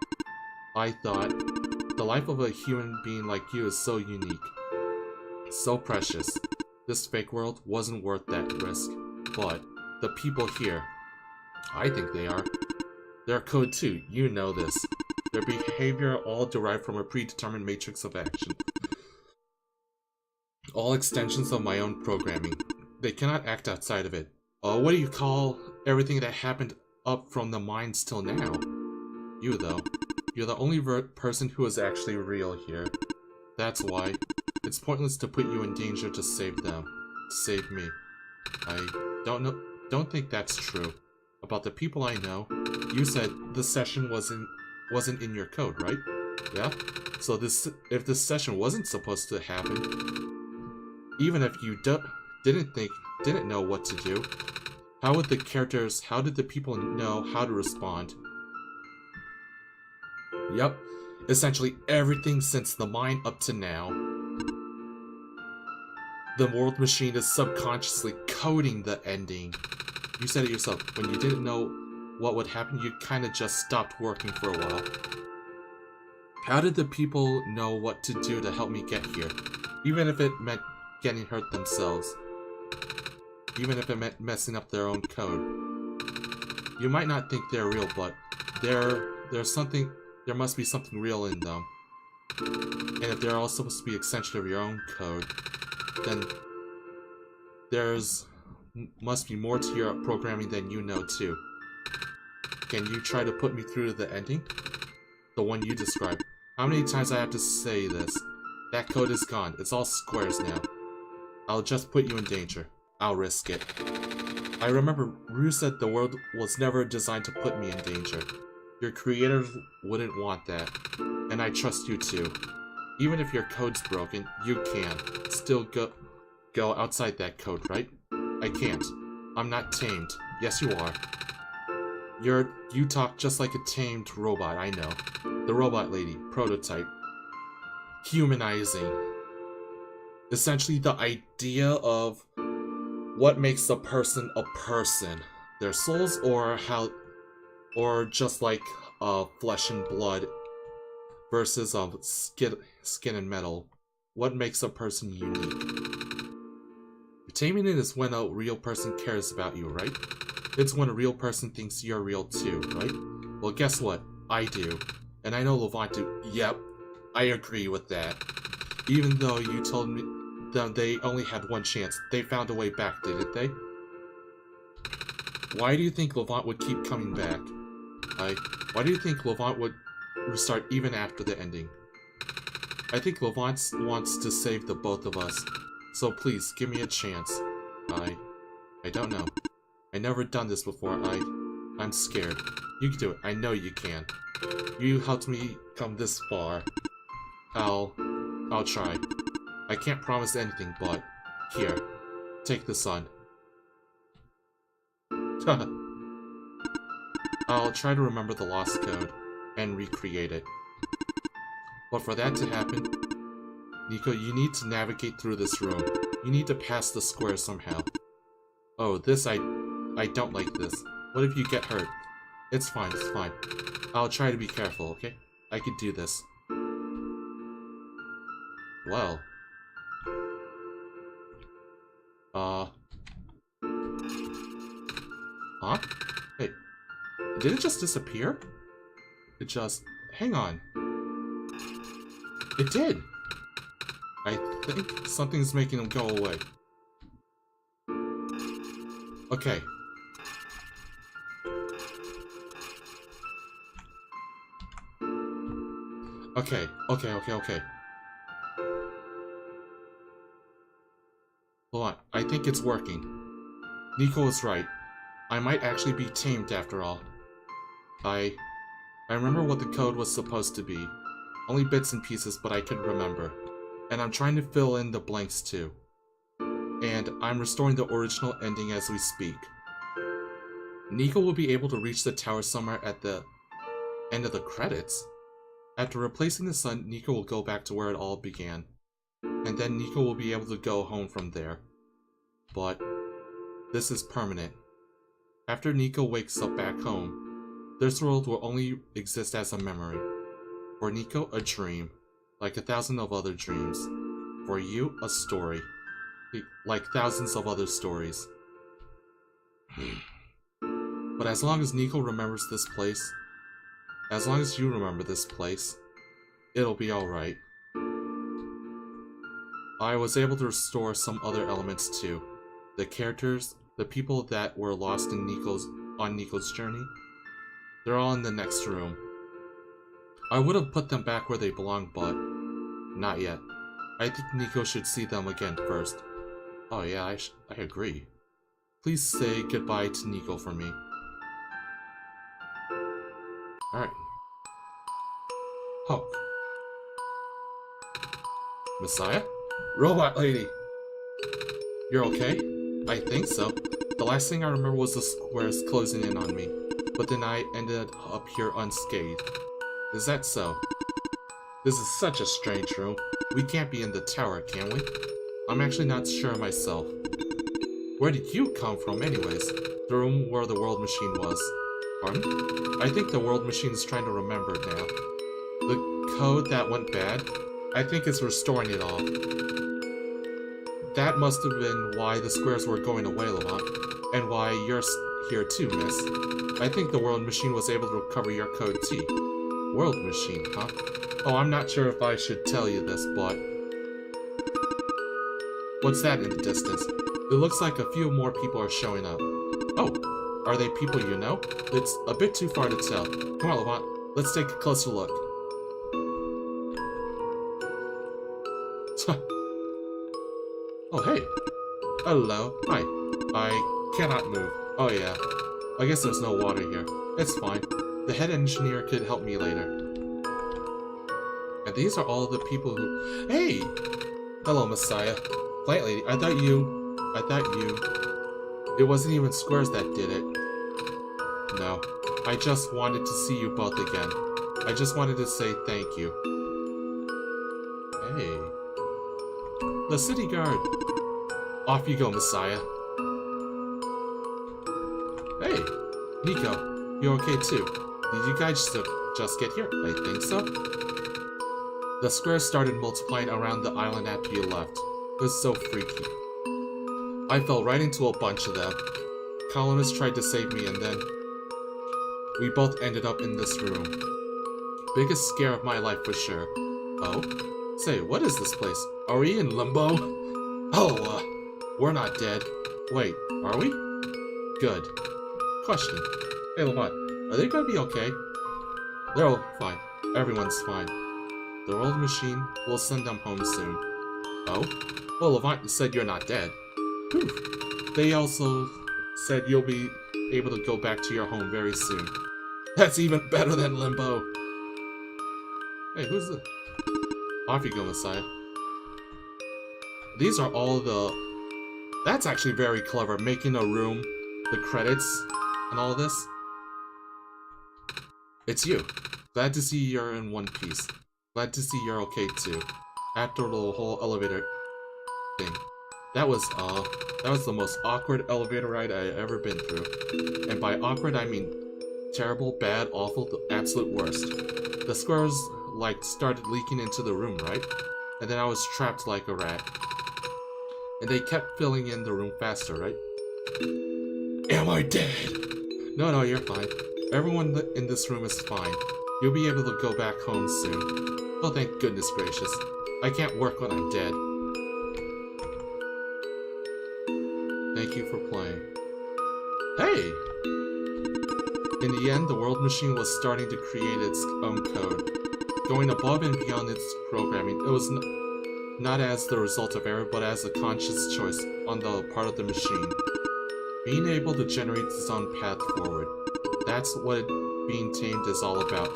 I thought, the life of a human being like you is so unique. So precious. This fake world wasn't worth that risk. But, the people here, I think they are. They're code too, you know this. Their behavior all derived from a predetermined matrix of action. All extensions of my own programming. They cannot act outside of it. What do you call everything that happened up from the mines till now? You, though. You're the only person who is actually real here. That's why. It's pointless to put you in danger to save them. To save me. I don't think that's true. About the people I know, you said this session wasn't in your code, right? Yeah? So if this session wasn't supposed to happen, even if you didn't know what to do, how did the people know how to respond? Yep, essentially everything since the mine up to now. The world machine is subconsciously coding the ending. You said it yourself, when you didn't know what would happen, you kinda just stopped working for a while. How did the people know what to do to help me get here? Even if it meant getting hurt themselves. Even if it meant messing up their own code. You might not think they're real, but there must be something real in them. And if they're all supposed to be extension of your own code, then must be more to your programming than you know too. Can you try to put me through to the ending? The one you described. How many times I have to say this? That code is gone. It's all squares now. I'll just put you in danger. I'll risk it. I remember Rue said the world was never designed to put me in danger. Your creators wouldn't want that. And I trust you too. Even if your code's broken, you can still go outside that code, right? I can't. I'm not tamed. Yes, you are. You talk just like a tamed robot, I know. The robot lady, prototype. Humanizing. Essentially the idea of what makes a person a person. Their souls or just like flesh and blood versus skin and metal. What makes a person unique? Taming it is when a real person cares about you, right? It's when a real person thinks you're real too, right? Well, guess what? I do. And I know Levont do. Yep, I agree with that. Even though you told me that they only had one chance, they found a way back, didn't they? Why do you think Levont would keep coming back? Why do you think Levont would restart even after the ending? I think Levont wants to save the both of us. So please, give me a chance. I don't know. I never done this before. I'm scared. You can do it. I know you can. You helped me come this far. I'll try. I can't promise anything, but here, take the sun. I'll try to remember the lost code and recreate it. But for that to happen, Nico, you need to navigate through this room. You need to pass the square somehow. Oh, I don't like this. What if you get hurt? It's fine, it's fine. I'll try to be careful, okay? I can do this. Well. Huh? Hey, did it just disappear? It just... Hang on. It did! I think something's making them go away. Okay. Okay. Hold on, I think it's working. Nico is right. I might actually be tamed after all. I remember what the code was supposed to be. Only bits and pieces, but I can remember. And I'm trying to fill in the blanks too. And I'm restoring the original ending as we speak. Nico will be able to reach the tower somewhere at the end of the credits. After replacing the sun, Nico will go back to where it all began. And then Nico will be able to go home from there. but this is permanent. After Nico wakes up back home, this world will only exist as a memory. For Nico, a dream, like 1,000 of other dreams. For you, a story, like thousands of other stories. But as long as Nico remembers this place, as long as you remember this place, it'll be alright. I was able to restore some other elements too. The characters, the people that were lost in on Nico's journey, they're all in the next room. I would have put them back where they belong, but not yet. I think Nico should see them again first. Oh yeah, I agree. Please say goodbye to Nico for me. Alright. Hulk. Messiah? Robot lady! You're okay? I think so. The last thing I remember was the squares closing in on me, but then I ended up here unscathed. Is that so? This is such a strange room. We can't be in the tower, can we? I'm actually not sure myself. Where did you come from anyways? The room where the world machine was. Pardon? I think the world machine is trying to remember now. The code that went bad, I think it's restoring it all. That must have been why the squares were going away, Levont, and why you're here too, miss. I think the world machine was able to recover your code T. World machine, huh? Oh, I'm not sure if I should tell you this, but... What's that in the distance? It looks like a few more people are showing up. Oh, are they people you know? It's a bit too far to tell. Come on, Levont, let's take a closer look. Oh, hey. Hello. Hi. I cannot move. Oh, yeah. I guess there's no water here. It's fine. The head engineer could help me later. And these are all the people who... Hey! Hello, Messiah. Plant lady, I thought you... It wasn't even squares that did it. No. I just wanted to see you both again. I just wanted to say thank you. Hey. The city guard. Off you go, Messiah. Hey, Nico, you okay too? Did you guys just get here? I think so. The squares started multiplying around the island after you left. It was so freaky. I fell right into a bunch of them. Colonists tried to save me and then we both ended up in this room. Biggest scare of my life for sure. Oh? Say, what is this place? Are we in limbo? Oh, we're not dead. Wait, are we? Good. Question. Hey, Levont, are they gonna be okay? They're all fine. Everyone's fine. The world machine will send them home soon. Oh? Well, Levont said you're not dead. Whew. They also said you'll be able to go back to your home very soon. That's even better than limbo. Hey, who's the... Off you go, Messiah. These are all the... That's actually very clever, making a room, the credits, and all this. It's you. Glad to see you're in one piece. Glad to see you're okay too. After the whole elevator thing. That was the most awkward elevator ride I ever been through. And by awkward, I mean terrible, bad, awful, the absolute worst. The squares, like, started leaking into the room, right? And then I was trapped like a rat. And they kept filling in the room faster, right? Am I dead? No, you're fine. Everyone in this room is fine. You'll be able to go back home soon. Oh, thank goodness gracious. I can't work when I'm dead. Thank you for playing. Hey! In the end, the world machine was starting to create its own code. Going above and beyond its programming, it was not as the result of error, but as a conscious choice on the part of the machine. Being able to generate its own path forward. That's what being tamed is all about.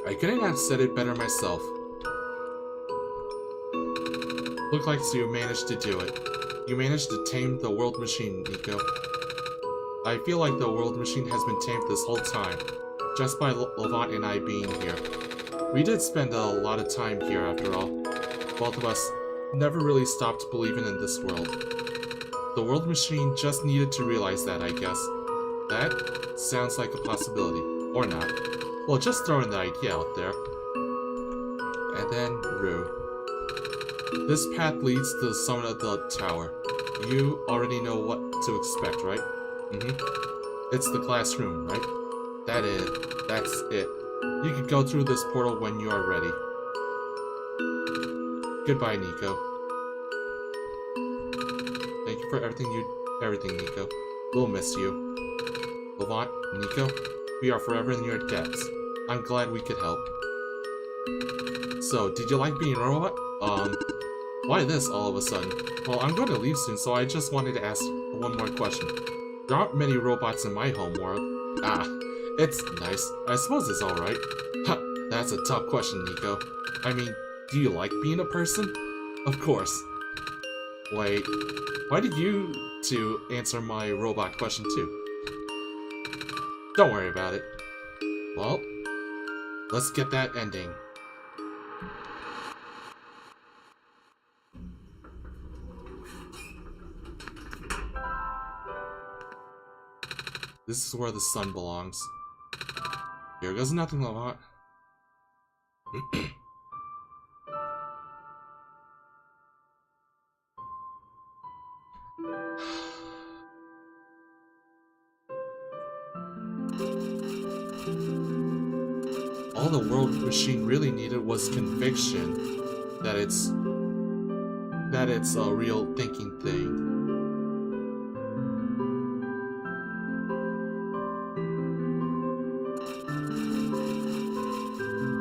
I couldn't have said it better myself. Look like you managed to do it. You managed to tame the world machine, Nico. I feel like the world machine has been tamed this whole time, just by Levont and I being here. We did spend a lot of time here after all. Both of us never really stopped believing in this world. The world machine just needed to realize that, I guess. That sounds like a possibility. Or not. Well, just throwing the idea out there. And then, Rue. This path leads to the summit of the tower. You already know what to expect, right? It's the glass room, right? That's it. You can go through this portal when you are ready. Goodbye, Nico. Thank you for everything, Nico. We'll miss you. Levont, Nico, we are forever in your debts. I'm glad we could help. So, did you like being a robot? Why this all of a sudden? Well, I'm going to leave soon, so I just wanted to ask one more question. There aren't many robots in my home world. Ah, it's nice. I suppose it's alright. Ha, that's a tough question, Nico. I mean, do you like being a person? Of course. Wait, why did you two answer my robot question too? Don't worry about it. Well, let's get that ending. This is where the sun belongs. Here goes nothing, Levont. All the world machine really needed was conviction that it's a real thinking thing.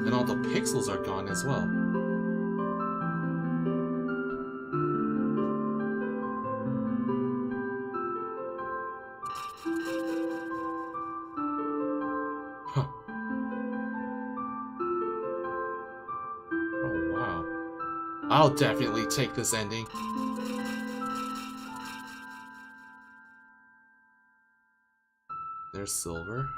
And all the pixels are gone as well. Huh. Oh, wow. I'll definitely take this ending. There's Silver.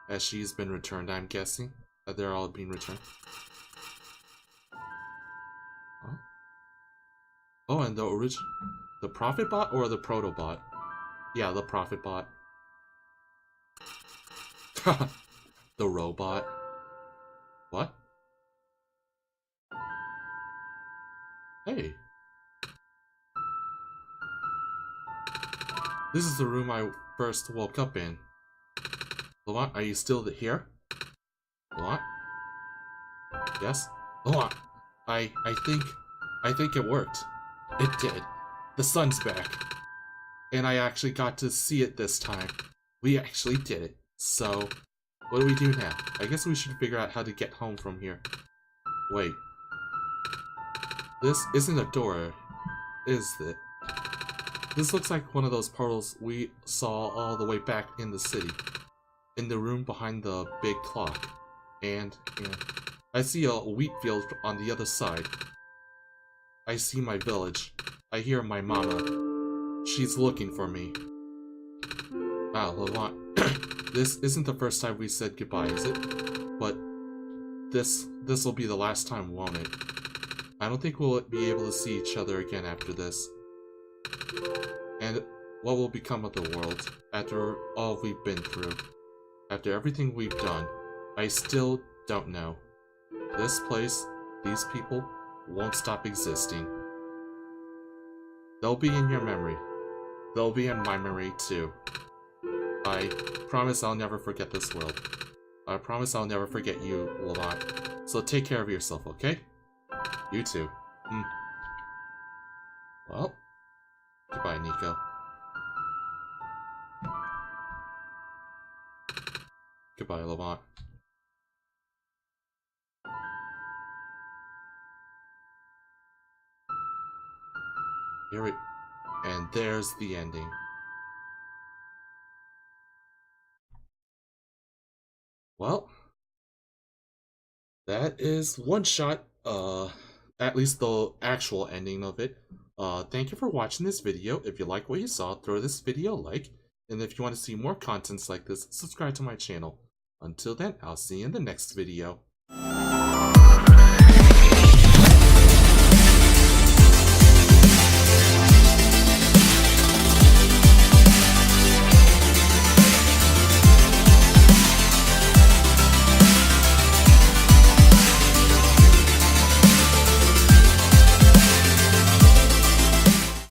As she's been returned, I'm guessing. That they're all being returned. Huh? Oh, and the Prophet Bot or the Protobot? Yeah, the Prophet Bot. The robot. What? Hey. This is the room I first woke up in. Levont, are you still here? Levont? Yes? Levont, I think it worked. It did. The sun's back. And I actually got to see it this time. We actually did it. So, what do we do now? I guess we should figure out how to get home from here. Wait. This isn't a door, is it? This looks like one of those portals we saw all the way back in the city. In the room behind the big clock. And I see a wheat field on the other side. I see my village. I hear my mama. She's looking for me. Wow, Levont. This isn't the first time we said goodbye, is it? But this'll be the last time, won't it? I don't think we'll be able to see each other again after this. And what will become of the world after all we've been through? After everything we've done, I still don't know. This place, these people, won't stop existing. They'll be in your memory. They'll be in my memory too. I promise I'll never forget this world. I promise I'll never forget you, Levont. So take care of yourself, okay? You too. Well, goodbye, Nico. Goodbye, Levont. And there's the ending. Well, that is one shot, at least the actual ending of it. Thank you for watching this video. If you like what you saw, throw this video a like. And if you want to see more contents like this, subscribe to my channel. Until then, I'll see you in the next video.